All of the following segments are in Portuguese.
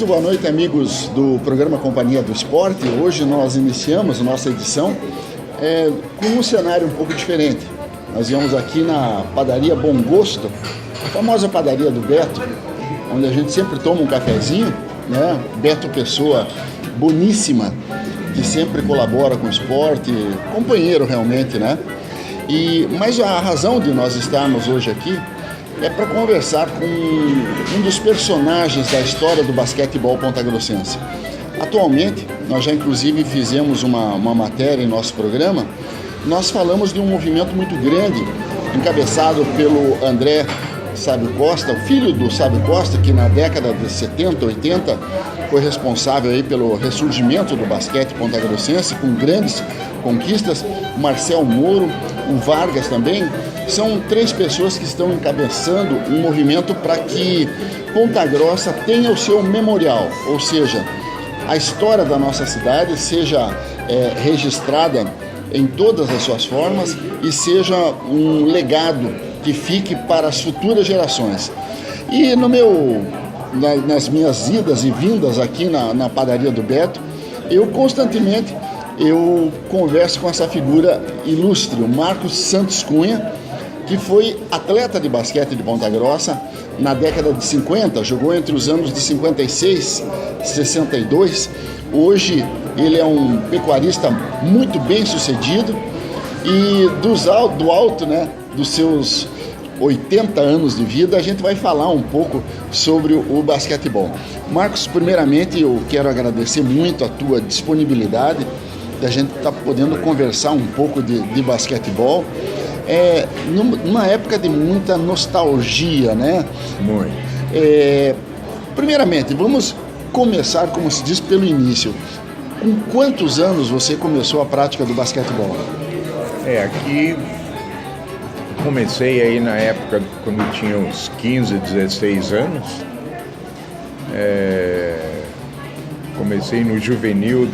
Muito boa noite, amigos do programa Companhia do Esporte. Hoje nós iniciamos a nossa edição com um cenário um pouco diferente. Nós viemos aqui na padaria Bom Gosto, a famosa padaria do Beto, onde a gente sempre toma um cafezinho, né? Beto, pessoa boníssima, que sempre colabora com o esporte, companheiro realmente, né? Mas a razão de nós estarmos hoje aqui é para conversar com um dos personagens da história do basquetebol pontagrossense. Atualmente, nós já inclusive fizemos uma matéria em nosso programa. Nós falamos de um movimento muito grande, encabeçado pelo André Sábio Costa, o filho do Sábio Costa, que na década de 70, 80 foi responsável aí pelo ressurgimento do basquete pontagrossense, com grandes conquistas. O Marcel Moro, o Vargas também, são três pessoas que estão encabeçando um movimento para que Ponta Grossa tenha o seu memorial, ou seja, a história da nossa cidade seja registrada em todas as suas formas e seja um legado que fique para as futuras gerações. E nas minhas idas e vindas aqui na padaria do Beto, eu constantemente converso com essa figura ilustre, o Marcos Santos Cunha, que foi atleta de basquete de Ponta Grossa na década de 50, jogou entre os anos de 56 e 62. Hoje ele é um pecuarista muito bem sucedido e do alto, né, dos seus 80 anos de vida, a gente vai falar um pouco sobre o basquetebol. Marcos, primeiramente eu quero agradecer muito a tua disponibilidade, da gente estar podendo conversar um pouco de basquetebol. Numa época de muita nostalgia, né? Muito. Primeiramente, vamos começar, como se diz, pelo início. Com quantos anos você começou a prática do basquetebol? Aqui comecei aí na época quando eu tinha uns 15, 16 anos. Comecei no juvenil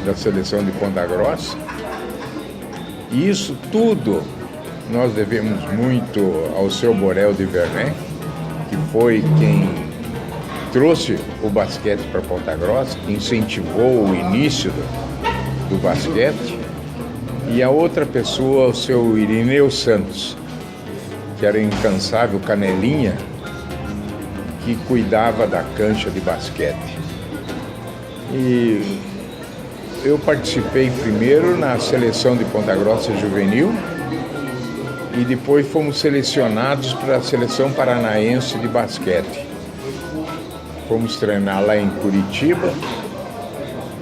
da seleção de Ponta Grossa. E isso tudo nós devemos muito ao seu Borel de Vernet, que foi quem trouxe o basquete para Ponta Grossa, que incentivou o início do basquete, e a outra pessoa, o seu Irineu Santos, que era incansável canelinha, que cuidava da cancha de basquete. E eu participei primeiro na seleção de Ponta Grossa juvenil, e depois fomos selecionados para a seleção paranaense de basquete. Fomos treinar lá em Curitiba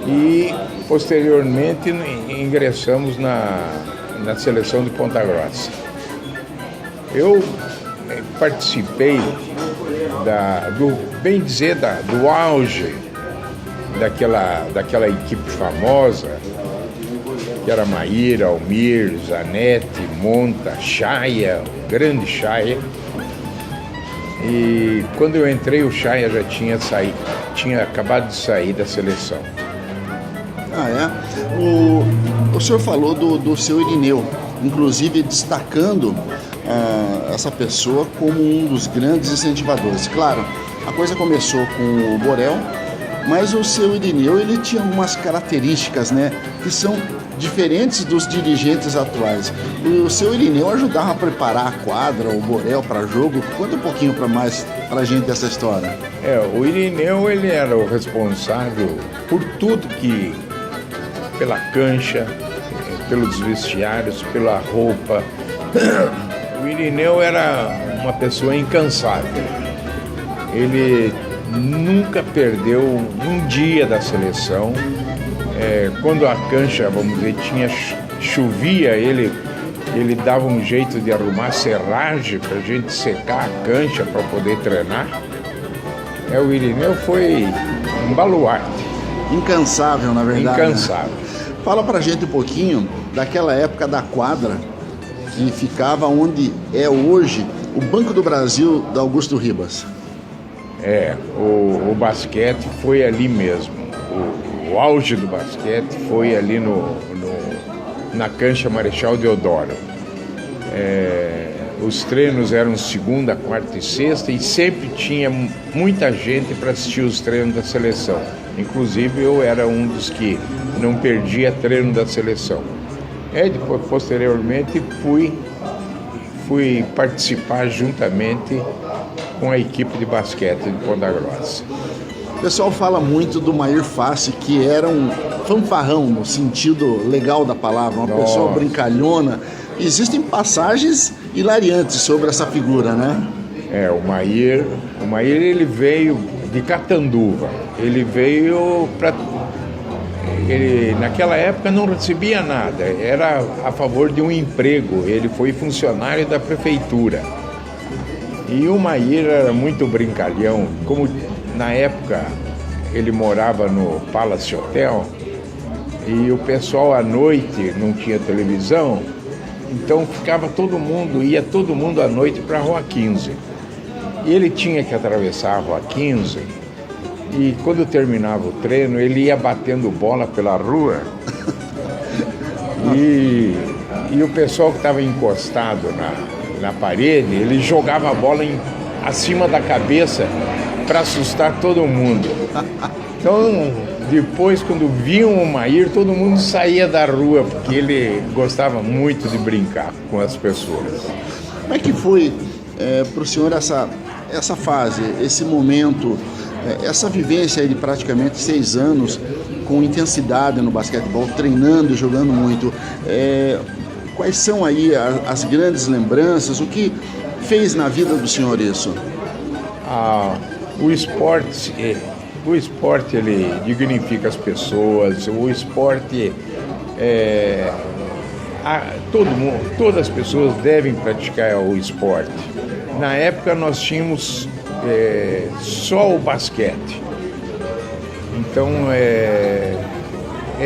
e posteriormente ingressamos na seleção de Ponta Grossa. Eu participei do auge daquela equipe famosa, que era Maíra, Almir, Zanetti, Monta, Chaia, grande Chaia. E quando eu entrei, o Chaia já tinha acabado de sair da seleção. O senhor falou do seu Irineu, inclusive destacando essa pessoa como um dos grandes incentivadores. Claro, a coisa começou com o Borel, mas o seu Irineu, ele tinha algumas características, né, que são diferentes dos dirigentes atuais. O seu Irineu ajudava a preparar a quadra, o Borel para jogo. Conta um pouquinho para a gente dessa história. O Irineu, ele era o responsável por tudo pela cancha, pelos vestiários, pela roupa. O Irineu era uma pessoa incansável. Ele nunca perdeu um dia da seleção. Quando a cancha, vamos dizer, chovia, ele dava um jeito de arrumar serragem para a gente secar a cancha para poder treinar. O Irineu foi um baluarte. Incansável, na verdade. Incansável. Fala pra gente um pouquinho daquela época da quadra que ficava onde é hoje o Banco do Brasil da Augusto Ribas. O basquete foi ali mesmo. O auge do basquete foi ali na cancha Marechal Deodoro. Os treinos eram segunda, quarta e sexta e sempre tinha muita gente para assistir os treinos da seleção. Inclusive eu era um dos que não perdia treino da seleção. E depois, posteriormente, fui participar juntamente com a equipe de basquete de Ponta Grossa. O pessoal fala muito do Mair Fassi, que era um fanfarrão, no sentido legal da palavra, uma pessoa brincalhona. Existem passagens hilariantes sobre essa figura, né? O Mair ele veio de Catanduva. Ele veio para... Ele, naquela época, não recebia nada, era a favor de um emprego. Ele foi funcionário da prefeitura. E o Mair era muito brincalhão, como na época ele morava no Palace Hotel e o pessoal à noite não tinha televisão, então ia todo mundo à noite para a Rua 15. E ele tinha que atravessar a Rua 15 e quando terminava o treino ele ia batendo bola pela rua e o pessoal que estava encostado na parede, ele jogava a bola acima da cabeça para assustar todo mundo. Então, depois, quando viam o Mair, todo mundo saía da rua, porque ele gostava muito de brincar com as pessoas. Como é que foi para o senhor essa fase, esse momento, essa vivência aí de praticamente 6 anos com intensidade no basquetebol, treinando e jogando muito? Quais são aí as grandes lembranças? O que fez na vida do senhor isso? O esporte ele dignifica as pessoas. O esporte todas as pessoas devem praticar o esporte. Na época nós tínhamos só o basquete. Então é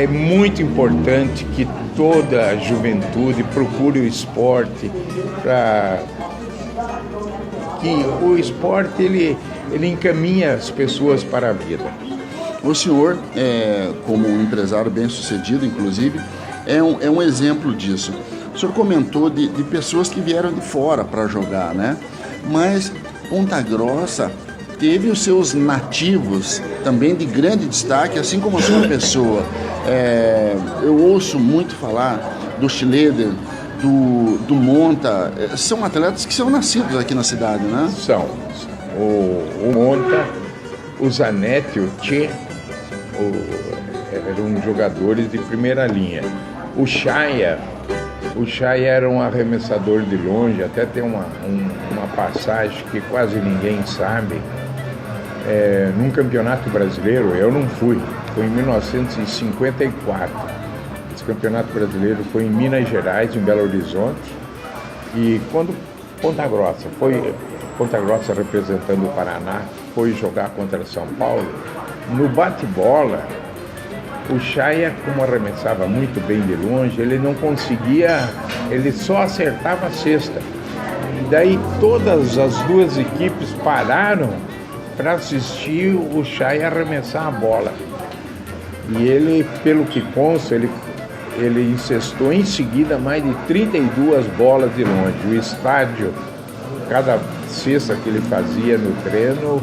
muito importante que toda a juventude procure o esporte, para que o esporte ele encaminha as pessoas para a vida. O senhor, como um empresário bem-sucedido, inclusive, é um exemplo disso. O senhor comentou de pessoas que vieram de fora para jogar, né? Mas Ponta Grossa teve os seus nativos também de grande destaque, assim como a sua pessoa. Eu ouço muito falar do Schleder, do Monta. São atletas que são nascidos aqui na cidade, né? São. O Monta, o Zanetti, o Tchê, eram jogadores de primeira linha. O Chaya era um arremessador de longe, até tem uma passagem que quase ninguém sabe. Num campeonato brasileiro, eu não fui, foi em 1954. Esse campeonato brasileiro foi em Minas Gerais, em Belo Horizonte, e quando Ponta Grossa representando o Paraná, foi jogar contra São Paulo, no bate-bola, o Chaya, como arremessava muito bem de longe, ele não conseguia, ele só acertava a cesta. E daí todas as duas equipes pararam para assistir o Chaya arremessar a bola. E ele, pelo que consta, ele incestou em seguida mais de 32 bolas de longe. O estádio, cada cesta que ele fazia no treino,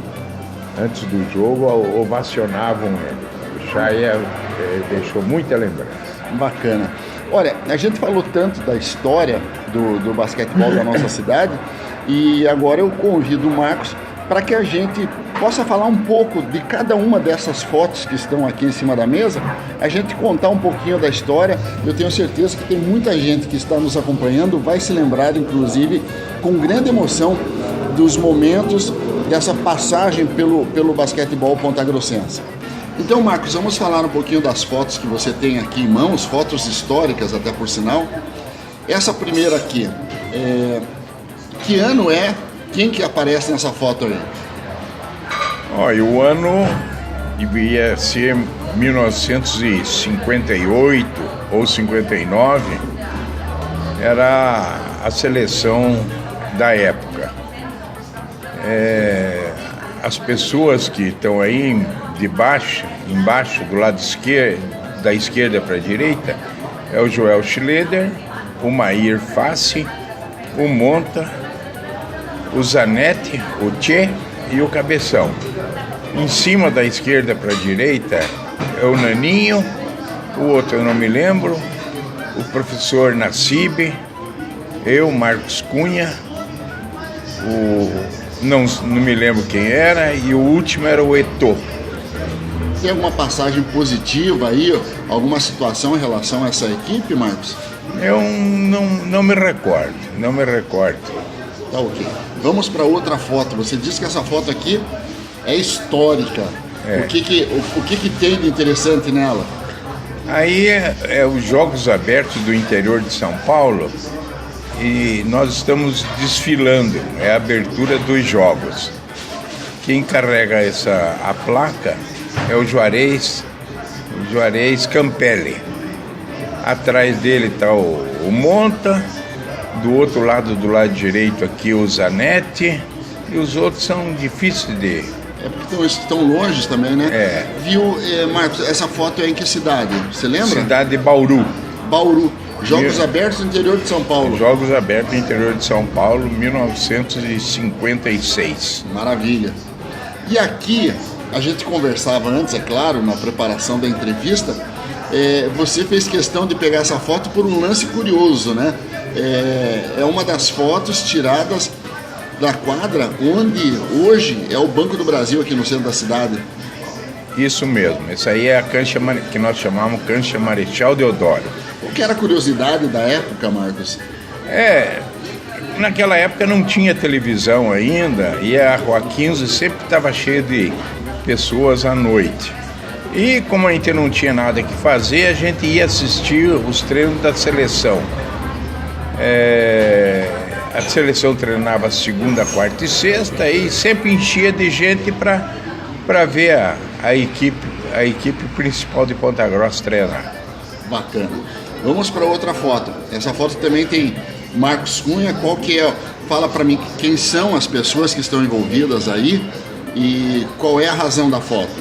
antes do jogo, ovacionavam ele. O Chaya deixou muita lembrança. Bacana. Olha, a gente falou tanto da história do basquetebol da nossa cidade, e agora eu convido o Marcos para que a gente possa falar um pouco de cada uma dessas fotos que estão aqui em cima da mesa, a gente contar um pouquinho da história. Eu tenho certeza que tem muita gente que está nos acompanhando, vai se lembrar, inclusive, com grande emoção, dos momentos dessa passagem pelo basquetebol pontagrossense. Então, Marcos, vamos falar um pouquinho das fotos que você tem aqui em mãos, fotos históricas até por sinal. Essa primeira aqui, que ano é? Quem que aparece nessa foto aí? Olha, o ano devia ser 1958 ou 59, era a seleção da época. As pessoas que estão aí embaixo, do lado esquerdo, da esquerda para a direita, é o Joel Schleder, o Mair Fassi, o Monta, o Zanetti, o Tchê e o Cabeção. Em cima, da esquerda para a direita, é o Naninho, o outro eu não me lembro, o professor Nassib, eu, Marcos Cunha, não me lembro quem era, e o último era o Eto'o. Tem alguma passagem positiva aí, alguma situação em relação a essa equipe, Marcos? Eu não me recordo. Tá ok. Vamos para outra foto. Você disse que essa foto aqui é histórica. É. O que tem de interessante nela? Aí é os Jogos Abertos do interior de São Paulo e nós estamos desfilando, é a abertura dos Jogos. Quem carrega a placa é o Juarez Campelli. Atrás dele está o Monta, do outro lado, do lado direito aqui, o Zanetti, e os outros são difíceis de... É porque estão longe também, né? É. Viu, Marcos, essa foto é em que cidade? Você lembra? Cidade de Bauru. Bauru. Jogos Abertos no interior de São Paulo. Jogos Abertos no interior de São Paulo, 1956. Maravilha. E aqui, a gente conversava antes, é claro, na preparação da entrevista, você fez questão de pegar essa foto por um lance curioso, né? É uma das fotos tiradas da quadra onde hoje é o Banco do Brasil aqui no centro da cidade. Isso mesmo, essa aí é a cancha que nós chamamos Cancha Marechal Deodoro. O que era a curiosidade da época, Marcos? Naquela época não tinha televisão ainda e a Rua 15 sempre estava cheia de pessoas à noite. E como a gente não tinha nada que fazer, a gente ia assistir os treinos da seleção. A seleção treinava segunda, quarta e sexta e sempre enchia de gente para ver a equipe principal de Ponta Grossa treinar. Bacana. Vamos para outra foto. Essa foto também tem Marcos Cunha. Qual que é? Fala para mim quem são as pessoas que estão envolvidas aí e qual é a razão da foto.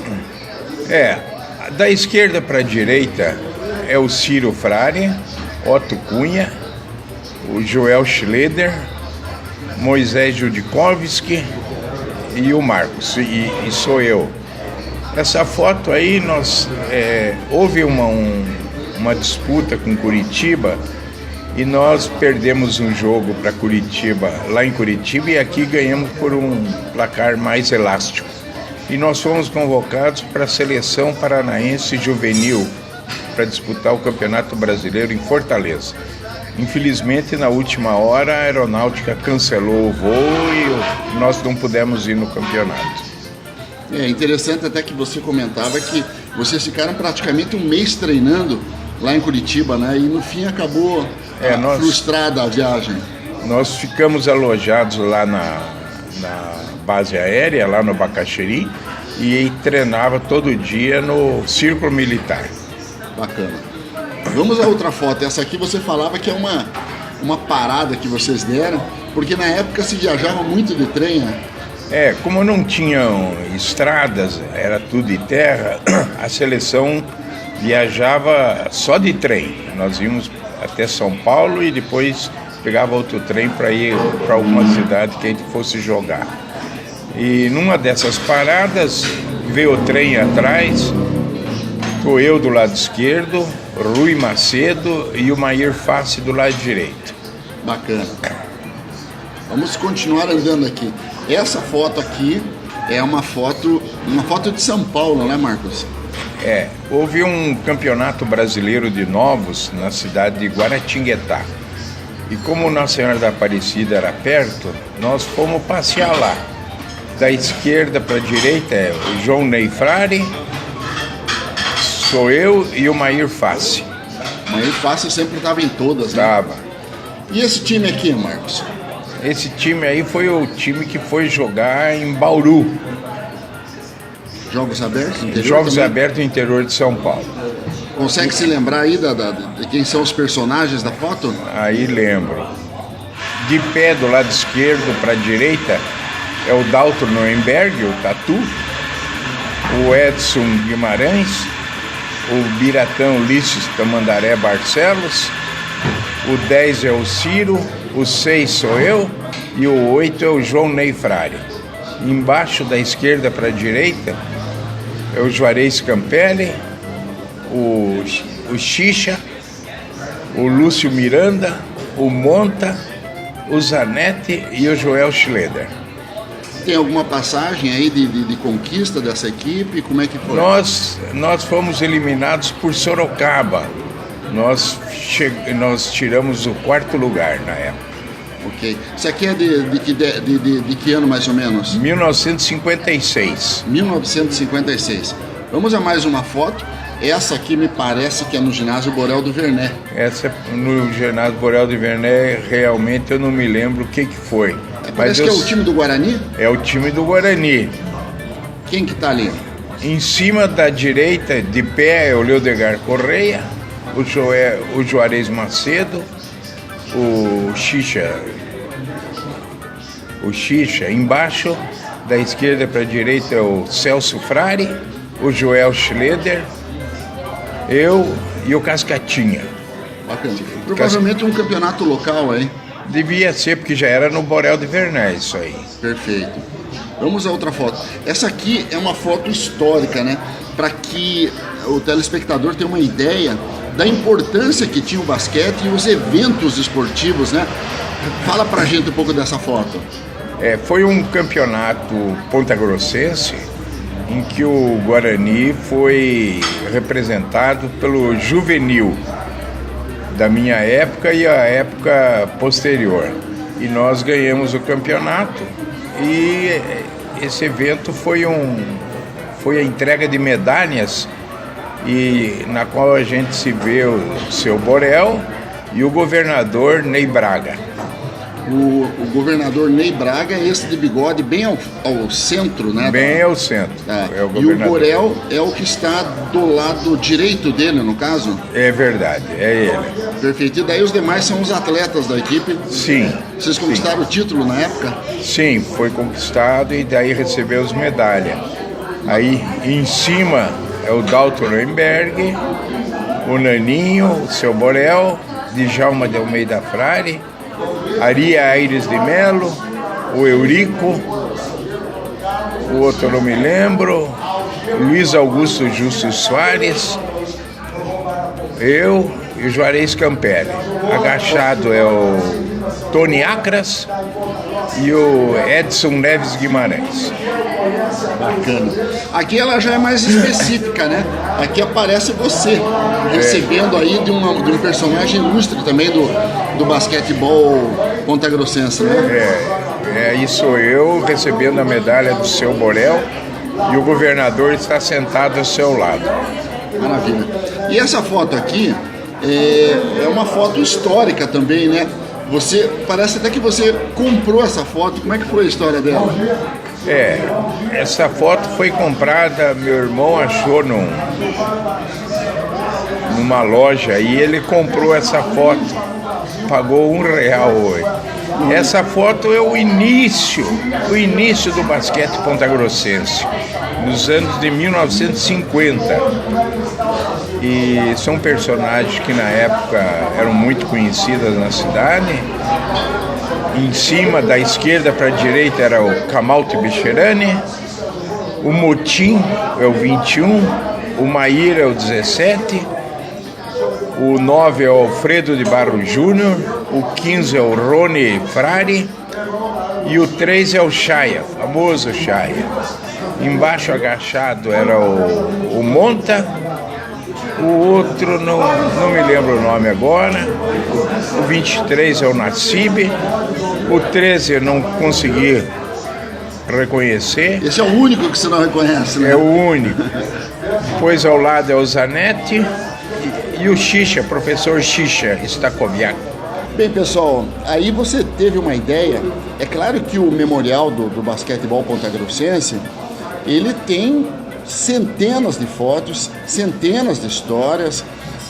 Da esquerda para a direita é o Ciro Frade, Otto Cunha, o Joel Schleder, Moisés Judikovski e o Marcos, e sou eu. Essa foto aí, houve uma disputa com Curitiba e nós perdemos um jogo para Curitiba, lá em Curitiba, e aqui ganhamos por um placar mais elástico. E nós fomos convocados para a seleção paranaense juvenil para disputar o Campeonato Brasileiro em Fortaleza. Infelizmente, na última hora, a aeronáutica cancelou o voo e nós não pudemos ir no campeonato. É interessante até que você comentava que vocês ficaram praticamente um mês treinando lá em Curitiba, né? E no fim acabou frustrada a viagem. Nós ficamos alojados lá na base aérea, lá no Bacaxeri, e treinava todo dia no Círculo Militar. Bacana. Vamos a outra foto. Essa aqui você falava que é uma parada que vocês deram, porque na época se viajava muito de trem, né? Como não tinham estradas, era tudo de terra, a seleção viajava só de trem. Nós íamos até São Paulo e depois pegava outro trem para ir para alguma cidade que a gente fosse jogar. E numa dessas paradas veio o trem atrás, estou eu do lado esquerdo, Rui Macedo e o Mair Fassi do lado direito. Bacana. Vamos continuar andando aqui. Essa foto aqui é uma foto de São Paulo, né, Marcos? Houve um campeonato brasileiro de novos na cidade de Guaratinguetá. E como Nossa Senhora da Aparecida era perto, nós fomos passear lá. Da esquerda para a direita é o João Ney Frade, sou eu e o Mair Fassi. O Mair Fassi sempre estava em todas, né? Estava. E esse time aqui, Marcos? Esse time aí foi o time que foi jogar em Bauru. Jogos Abertos? Jogos Abertos no interior de São Paulo. Consegue se lembrar aí de quem são os personagens da foto? Aí lembro. De pé do lado esquerdo para a direita é o Dalton Noemberg, o Tatu, o Edson Guimarães, o Biratã Ulisses Tamandaré Barcelos, o 10 é o Ciro, o 6 sou eu e o 8 é o João Ney Frari. Embaixo, da esquerda para a direita, é o Juarez Campelli, o Xixa, o Lúcio Miranda, o Monta, o Zanetti e o Joel Schleder. Tem alguma passagem aí de conquista dessa equipe? Como é que foi? Nós fomos eliminados por Sorocaba. Nós tiramos o 4º lugar na época. Ok. Isso aqui é de que ano mais ou menos? 1956. 1956. Vamos a mais uma foto. Essa aqui me parece que é no ginásio Borel do Vernet. Essa no ginásio Borel do Vernet, realmente eu não me lembro o que foi. Parece que é o time do Guarani? É o time do Guarani. Quem que tá ali? Em cima da direita, de pé, é o Leodegar Correia, o Juarez Macedo, o Xixa. Embaixo, da esquerda para a direita, é o Celso Frari, o Joel Schleder, eu e o Cascatinha. Bacana. Provavelmente um campeonato local aí. Devia ser, porque já era no Borel de Vernet isso aí. Perfeito. Vamos a outra foto. Essa aqui é uma foto histórica, né? Para que o telespectador tenha uma ideia da importância que tinha o basquete e os eventos esportivos, né? Fala pra gente um pouco dessa foto. Foi um campeonato pontagrossense em que o Guarani foi representado pelo juvenil da minha época e a época posterior. E nós ganhamos o campeonato e esse evento foi a entrega de medalhas e na qual a gente se vê o seu Borel e o governador Ney Braga. O governador Ney Braga é esse de bigode bem ao centro, né? Bem ao centro. É o governador. E o Borel é o que está do lado direito dele, no caso? É verdade, é ele. Perfeito. E daí os demais são os atletas da equipe? Sim. Vocês conquistaram o título na época? Sim, foi conquistado e daí recebeu as medalhas. Aí em cima é o Dalton Remberg, o Naninho, o seu Borel, Djalma de Almeida Frari, Ari Aires de Melo, o Eurico, o outro não me lembro, Luiz Augusto Justo Soares, eu e o Juarez Campelli. Agachado é o Tony Acras e o Edson Neves Guimarães. Bacana. Aqui ela já é mais específica, né? Aqui aparece você recebendo aí de um personagem ilustre também do basquetebol pontagrossense, né? Aí sou eu recebendo a medalha do seu Borel e o governador está sentado ao seu lado. Maravilha. E essa foto aqui é uma foto histórica também, né? Parece até que você comprou essa foto. Como é que foi a história dela? Essa foto foi comprada, meu irmão achou numa loja e ele comprou essa foto, pagou R$1 hoje. Essa foto é o início do basquete pontagrossense, nos anos de 1950. E são personagens que na época eram muito conhecidas na cidade. Em cima, da esquerda para a direita, era o Camalto Becherani, o Motim é o 21, o Maíra é o 17, o 9 é o Alfredo de Barro Júnior, o 15 é o Rony Frari e o 3 é o Chaya, famoso Chaya. Embaixo agachado era o Monta, o outro não me lembro o nome agora, o 23 é o Nassib, o 13 eu não consegui reconhecer. Esse é o único que você não reconhece, né? É o único. Depois ao lado é o Zanetti e o Xixa, professor Xixa Stakoviak. Bem, pessoal, aí você teve uma ideia. É claro que o memorial do basquetebol pontagrossense, ele tem centenas de fotos, centenas de histórias,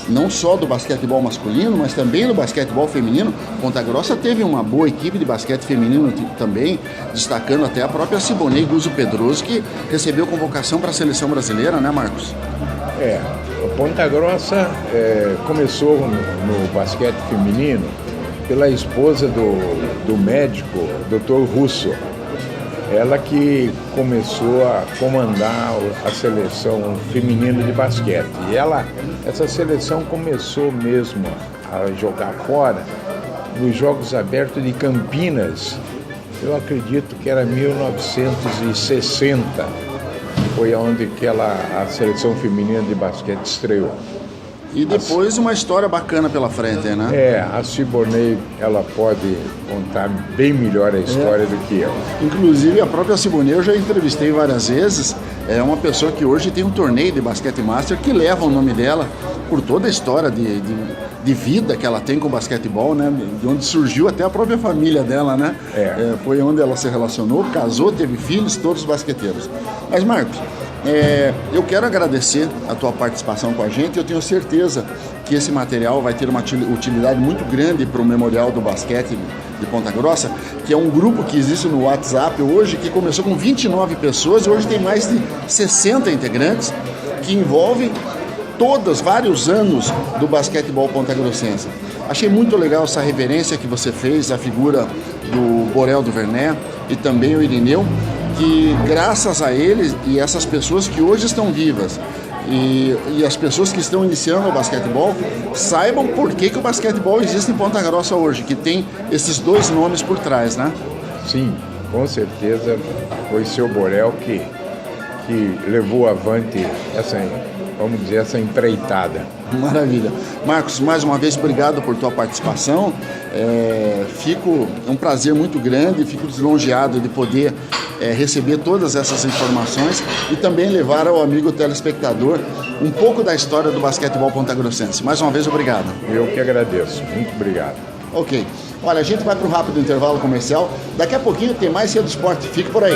não só do basquetebol masculino, mas também do basquetebol feminino. Ponta Grossa teve uma boa equipe de basquete feminino também, destacando até a própria Siboney Guzzo Pedroso, que recebeu convocação para a seleção brasileira, né, Marcos? Ponta Grossa começou no basquete feminino pela esposa do médico, Dr. Russo. Ela que começou a comandar a seleção feminina de basquete. E essa seleção começou mesmo a jogar fora nos Jogos Abertos de Campinas. Eu acredito que era 1960. Foi onde a seleção feminina de basquete estreou. E depois uma história bacana pela frente, né? A Siboney, ela pode contar bem melhor a história do que eu. Inclusive, a própria Siboney eu já entrevistei várias vezes. É uma pessoa que hoje tem um torneio de basquete master que leva o nome dela por toda a história de vida que ela tem com o basquetebol, né? De onde surgiu até a própria família dela, né? Foi onde ela se relacionou, casou, teve filhos, todos basqueteiros. Mas, Marcos, eu quero agradecer a tua participação com a gente. Eu tenho certeza que esse material vai ter uma utilidade muito grande para o Memorial do Basquete de Ponta Grossa, que é um grupo que existe no WhatsApp hoje, que começou com 29 pessoas e hoje tem mais de 60 integrantes, que envolvem vários anos do basquetebol pontagrossense. Achei muito legal essa reverência que você fez à figura do Borel do Vernet e também o Irineu, que graças a eles e essas pessoas que hoje estão vivas e as pessoas que estão iniciando o basquetebol saibam por que o basquetebol existe em Ponta Grossa hoje, que tem esses dois nomes por trás, né? Sim, com certeza foi seu Borel que levou avante essa empreitada. Maravilha. Marcos, mais uma vez, obrigado por tua participação. É um prazer muito grande, fico lisonjeado de poder receber todas essas informações e também levar ao amigo telespectador um pouco da história do basquetebol pontagrossense. Mais uma vez, obrigado. Eu que agradeço. Muito obrigado. Ok. Olha, a gente vai para um rápido intervalo comercial. Daqui a pouquinho tem mais Cedo Esporte. Fique por aí.